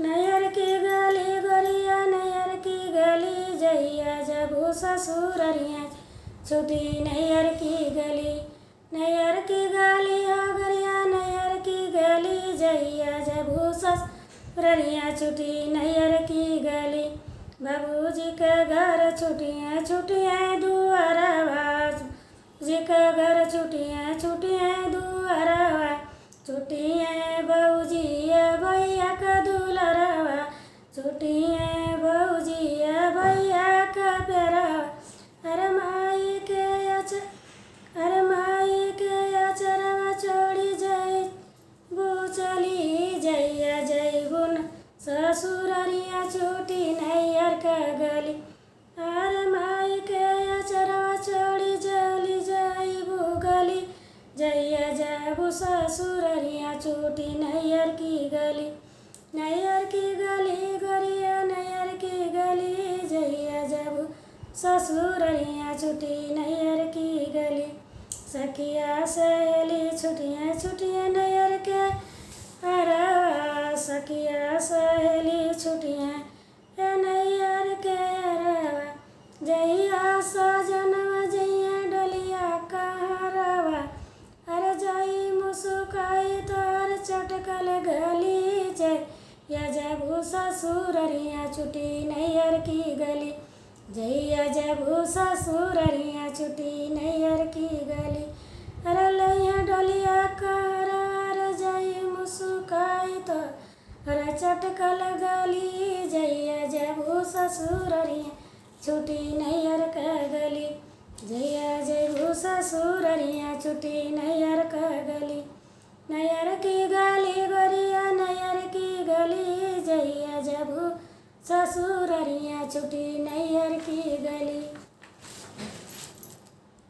नैयर की गली गोरिया नैयर की गली जइया जबू ससुररिया छुटी नैयर की गली। नैयर की गली हो गरिया नैयर की गली जइया जबू ससुररिया छुटी नैयर की गली। बाबूजी के घर छुटियाँ छुटियाँ दुआरवा जी के घर छुटियाँ छुटियाँ दुआरवा छुटियाँ बऊजी भैया का दुलरवा छुटियाँ बऊजी भैया का प्यारवा। अरे माई के अचरवा छोड़ी जाई चली जइया जइबुन ससुररिया छुटी नैयर का गली। अरे माई के अचरवा छोड़ी जली जाइबू गली जइया जाबू ससुररिया छुटी नैयर की गली। नैयर की गली गोरिया नैयर की गली जइया जाबू ससुररिया छुटी नैयर की गली। सखिया सहेली छुटियाँ छुटियाँ नैयर के अरवा सखिया सहेली छुटियाँ नैयर के अरवा जइया सजनवा जइया डोलिया कहरवा। अरे जाई मुसुकाई तोर चटकल गली जइया जबू ससुररिया छुटी नैयर की गली जइया जबू ससुररिया छुटी नैयर की गली। अरे लइया डोलिया कहरवा जाई मुसुकाई तो अरे चटकल गली जइया जबू ससुररिया छुटी नैयर का गली जइया जबू ससुररिया छुटी नैयर का गली। नैयर की गली गोरिया नैयर की गली जइया जबू ससुररिया छुटी नैयर की गली।